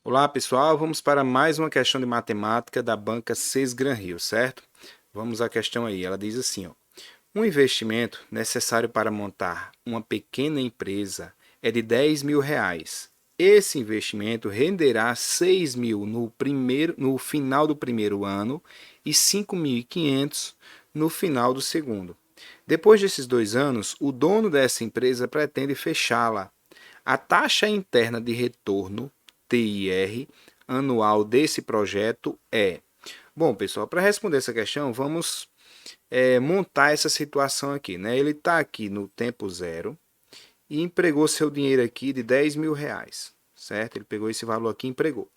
Olá pessoal, vamos para mais uma questão de matemática da banca Sesgran-Rio, certo? Vamos à questão aí, ela diz assim, ó. Um investimento necessário para montar uma pequena empresa é de R$ 10.000. Esse investimento renderá 6.000 no final do primeiro ano e 5.500 no final do segundo. Depois desses 2 anos, o dono dessa empresa pretende fechá-la. A taxa interna de retorno, TIR, anual desse projeto é. Bom, pessoal, para responder essa questão, vamos montar essa situação aqui, né? Ele está aqui no tempo zero e empregou seu dinheiro aqui de R$ 10.000, certo? Ele pegou esse valor aqui e empregou.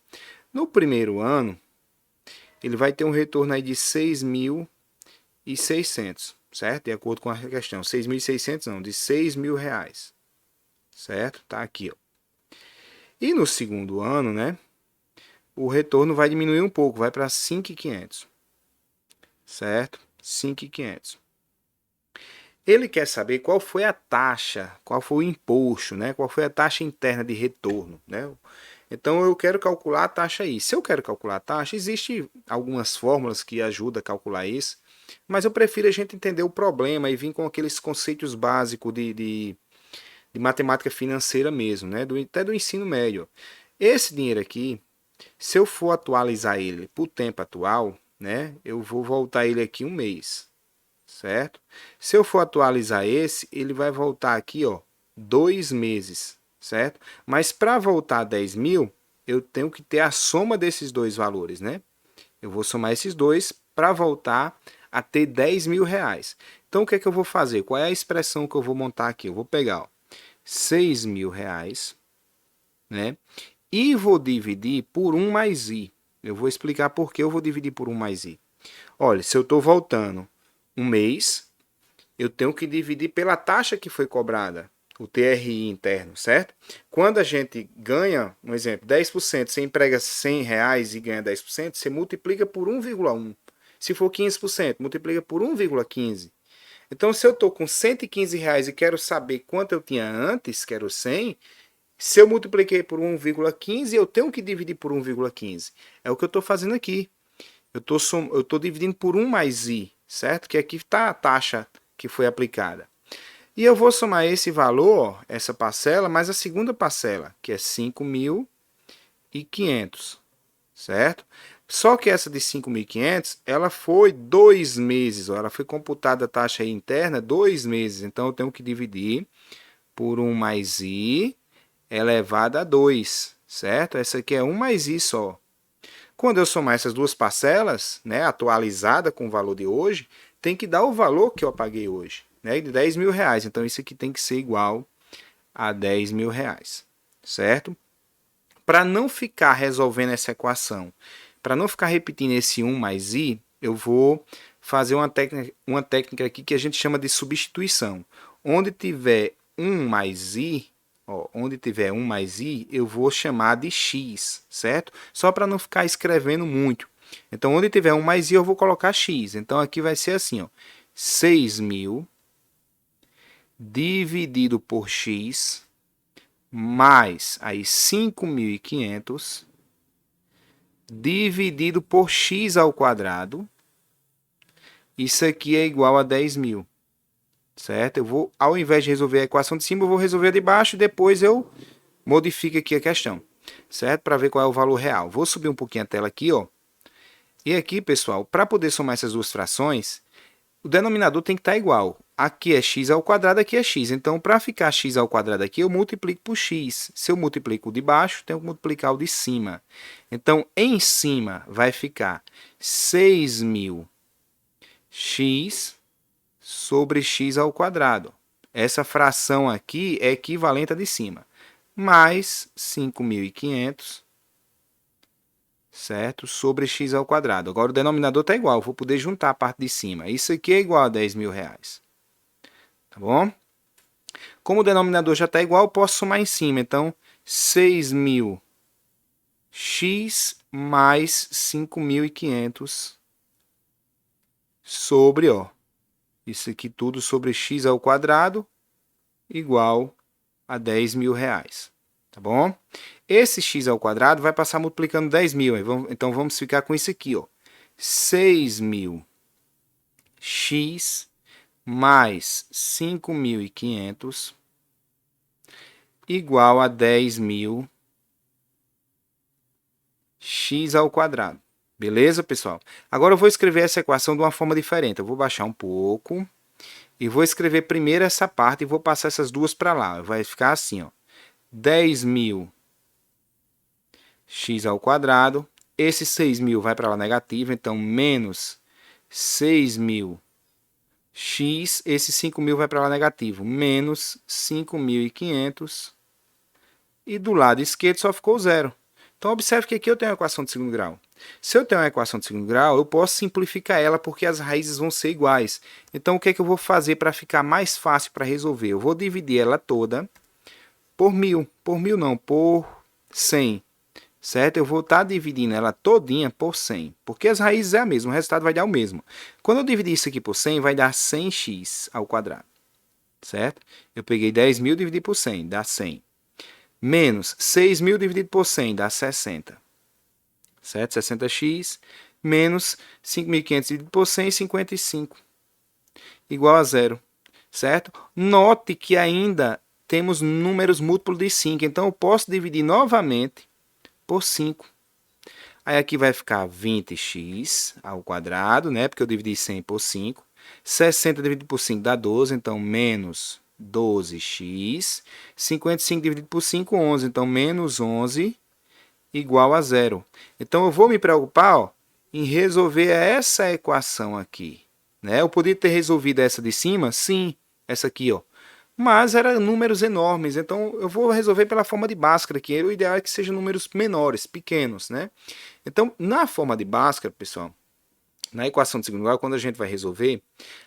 No primeiro ano, ele vai ter um retorno aí de 6.600, certo? De acordo com a questão, 6.600 não, de R$ 6.000, certo? Tá aqui, ó. E no segundo ano, né? O retorno vai diminuir um pouco, vai para 5.500, certo? 5.500. Ele quer saber qual foi a taxa, qual foi o imposto, né? Qual foi a taxa interna de retorno, né? Então eu quero calcular a taxa aí. Se eu quero calcular a taxa, existem algumas fórmulas que ajudam a calcular isso, mas eu prefiro a gente entender o problema e vir com aqueles conceitos básicos de matemática financeira mesmo, né? Até do ensino médio. Esse dinheiro aqui, se eu for atualizar ele para o tempo atual, né? Eu vou voltar ele aqui um mês, certo? Se eu for atualizar esse, ele vai voltar aqui, ó, 2 meses, certo? Mas para voltar a 10.000, eu tenho que ter a soma desses dois valores, né? Eu vou somar esses dois para voltar a ter R$ 10.000. Então, o que é que eu vou fazer? Qual é a expressão que eu vou montar aqui? Eu vou pegar, ó, R$ 6.000, né? E vou dividir por 1 mais i. Eu vou explicar por que eu vou dividir por 1 mais i. Olha, se eu estou voltando um mês, eu tenho que dividir pela taxa que foi cobrada, o TRI interno, certo? Quando a gente ganha, um exemplo, 10%, você emprega R$ 100 e ganha 10%, você multiplica por 1,1. Se for 15%, multiplica por 1,15. Então, se eu estou com R$ 115 e quero saber quanto eu tinha antes, que era o 100, se eu multipliquei por 1,15, eu tenho que dividir por 1,15. É o que eu estou fazendo aqui. Eu estou dividindo por 1 mais i, certo? Que aqui está a taxa que foi aplicada. E eu vou somar esse valor, essa parcela, mais a segunda parcela, que é 5.500, certo? Só que essa de 5.500, ela foi 2 meses, ó, ela foi computada a taxa interna 2 meses. Então, eu tenho que dividir por 1 mais i elevado a 2, certo? Essa aqui é 1 mais i só. Quando eu somar essas duas parcelas, né, atualizada com o valor de hoje, tem que dar o valor que eu paguei hoje, né, de R$ 10.000. Então, isso aqui tem que ser igual a R$ 10.000, certo? Para não ficar resolvendo essa equação, para não ficar repetindo esse 1 mais i, eu vou fazer uma técnica aqui que a gente chama de substituição. Onde tiver 1 mais i, ó, onde tiver 1 mais i, eu vou chamar de x, certo? Só para não ficar escrevendo muito. Então, onde tiver 1 mais i, eu vou colocar x. Então, aqui vai ser assim, ó, 6.000 dividido por x mais aí 5.500 dividido por x ao quadrado. Isso aqui é igual a 10.000, certo? Eu vou, ao invés de resolver a equação de cima, eu vou resolver a de baixo e depois eu modifico aqui a questão, certo? Para ver qual é o valor real. Vou subir um pouquinho a tela aqui, ó. E aqui, pessoal, para poder somar essas duas frações, o denominador tem que estar igual. Aqui é x ao quadrado, aqui é x. Então, para ficar x ao quadrado aqui, eu multiplico por x. Se eu multiplico o de baixo, tenho que multiplicar o de cima. Então, em cima vai ficar 6.000 x sobre x ao quadrado. Essa fração aqui é equivalente à de cima. Mais 5.500, certo? Sobre x ao quadrado. Agora o denominador está igual, vou poder juntar a parte de cima. Isso aqui é igual a R$ 10.000. Tá bom? Como o denominador já está igual, eu posso somar em cima. Então, 6.000 x mais 5.500 sobre, ó, isso aqui tudo sobre x ao quadrado igual a R$ 10.000. tá bom? Esse x ao quadrado vai passar multiplicando 10.000. Então, vamos ficar com isso aqui, ó. 6.000 x mais 5.500 igual a 10.000 x ao quadrado. Beleza, pessoal? Agora eu vou escrever essa equação de uma forma diferente. Eu vou baixar um pouco e vou escrever primeiro essa parte e vou passar essas duas para lá. Vai ficar assim, ó. 10.000 x ao quadrado. Esse 6.000 vai para lá negativo, então menos 6.000 x. Esse 5.000 vai para lá negativo, menos 5.500. E do lado esquerdo só ficou zero. Então, observe que aqui eu tenho uma equação de segundo grau. Se eu tenho uma equação de segundo grau, eu posso simplificar ela porque as raízes vão ser iguais. Então, o que é que eu vou fazer para ficar mais fácil para resolver? Eu vou dividir ela toda por 1.000. Por 1.000 não, por 100. Certo? Eu vou estar dividindo ela todinha por 100. Porque as raízes é a mesma, o resultado vai dar o mesmo. Quando eu dividir isso aqui por 100, vai dar 100x ao quadrado. Certo? Eu peguei 10.000 e dividi por 100, dá 100. Menos 6.000 dividido por 100 dá 60. Certo? 60x menos 5.500 dividido por 100, 55. Igual a zero. Certo? Note que ainda temos números múltiplos de 5. Então, eu posso dividir novamente por 5. Aí aqui vai ficar 20x ao quadrado, né? Porque eu dividi 100 por 5. 60 dividido por 5 dá 12, então menos 12x. 55 dividido por 5, 11. Então, menos 11 igual a zero. Então, eu vou me preocupar, ó, em resolver essa equação aqui. Né? Eu podia ter resolvido essa de cima? Sim, essa aqui, ó. Mas eram números enormes, então eu vou resolver pela forma de Bhaskara, que o ideal é que sejam números menores, pequenos. Né? Então, na forma de Bhaskara, pessoal, na equação de segundo grau, quando a gente vai resolver,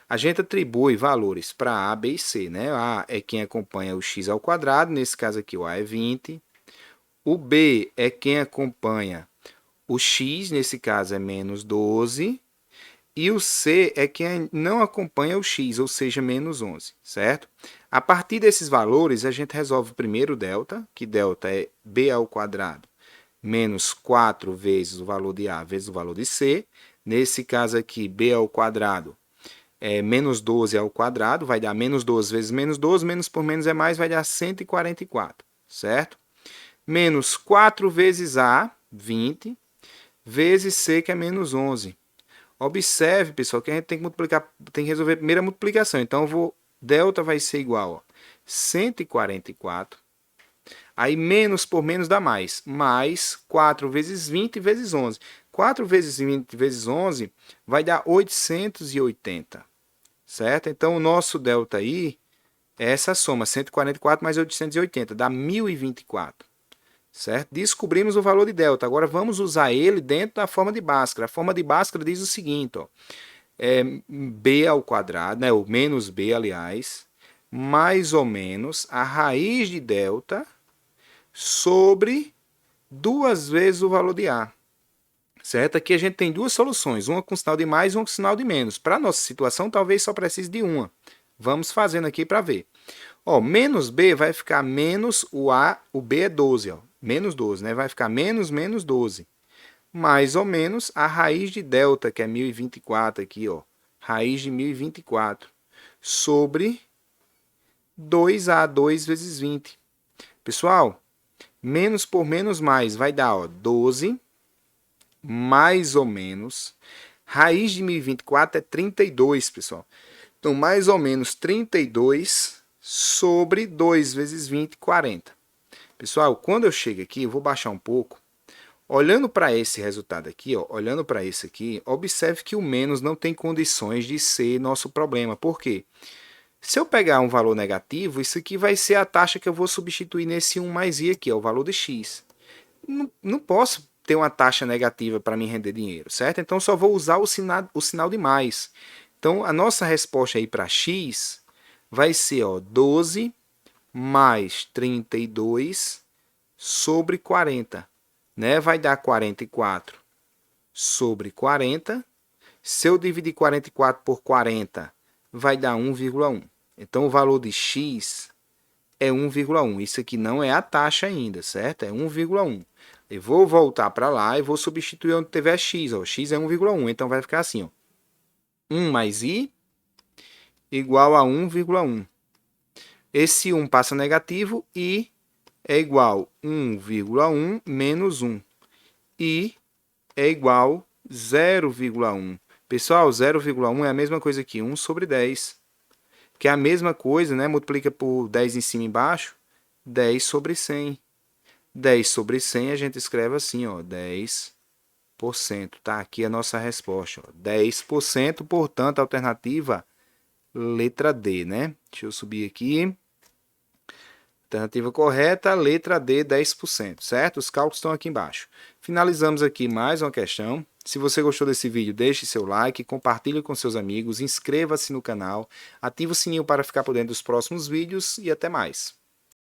a gente atribui valores para A, B e C. Né? A é quem acompanha o x ao quadrado, nesse caso aqui o A é 20. O B é quem acompanha o x, nesse caso é menos 12. E o C é quem não acompanha o x, ou seja, menos 11, certo? A partir desses valores, a gente resolve primeiro o delta, que delta é B ao quadrado menos 4 vezes o valor de A vezes o valor de C. Nesse caso aqui, B ao quadrado é menos 12 ao quadrado, vai dar menos 12 vezes menos 12, menos por menos é mais, vai dar 144, certo? Menos 4 vezes A, 20, vezes C, que é menos 11. Observe, pessoal, que a gente tem que multiplicar, tem que resolver a primeira multiplicação. Então, delta vai ser igual a 144. Aí, menos por menos dá mais. Mais 4 vezes 20 vezes 11. 4 vezes 20 vezes 11 vai dar 880. Certo? Então, o nosso delta aí é essa soma, 144 mais 880, dá 1024. Certo? Descobrimos o valor de delta. Agora vamos usar ele dentro da forma de Bhaskara. A forma de Bhaskara diz o seguinte, ó, b ao quadrado, né, ou menos b, aliás, mais ou menos a raiz de delta sobre 2 vezes o valor de A. Certo? Aqui a gente tem duas soluções, uma com sinal de mais e uma com sinal de menos. Para a nossa situação, talvez só precise de uma. Vamos fazendo aqui para ver. Ó, menos b vai ficar menos o A, o b é 12, ó, menos 12, né? Vai ficar menos 12. Mais ou menos a raiz de delta, que é 1024 aqui, ó. Raiz de 1024 sobre 2A, 2 vezes 20. Pessoal, menos por menos mais vai dar, ó, 12 mais ou menos. Raiz de 1024 é 32, pessoal. Então, mais ou menos 32 sobre 2 vezes 20, 40. Pessoal, quando eu chego aqui, eu vou baixar um pouco. Olhando para esse resultado aqui, ó, olhando para esse aqui, observe que o menos não tem condições de ser nosso problema. Por quê? Se eu pegar um valor negativo, isso aqui vai ser a taxa que eu vou substituir nesse 1 mais i aqui, ó, o valor de x. Não posso ter uma taxa negativa para me render dinheiro, certo? Então, só vou usar o sinal de mais. Então, a nossa resposta aí para x vai ser, ó, 12 mais 32 sobre 40. Né? Vai dar 44 sobre 40. Se eu dividir 44 por 40, vai dar 1,1. Então, o valor de x é 1,1. Isso aqui não é a taxa ainda, certo? É 1,1. Eu vou voltar para lá e vou substituir onde tiver x. Ó. X é 1,1, então vai ficar assim. Ó. 1 mais i igual a 1,1. Esse 1 passa negativo e é igual a 1,1 menos 1. I é igual a 0,1. Pessoal, 0,1 é a mesma coisa que 1 sobre 10. Que é a mesma coisa, né? Multiplica por 10 em cima e embaixo, 10 sobre 100. 10 sobre 100 a gente escreve assim, ó, 10%. Tá aqui a nossa resposta, ó, 10%, portanto, a alternativa letra D, né? Deixa eu subir aqui. Alternativa correta, letra D, 10%, certo? Os cálculos estão aqui embaixo. Finalizamos aqui mais uma questão. Se você gostou desse vídeo, deixe seu like, compartilhe com seus amigos, inscreva-se no canal, ative o sininho para ficar por dentro dos próximos vídeos e até mais.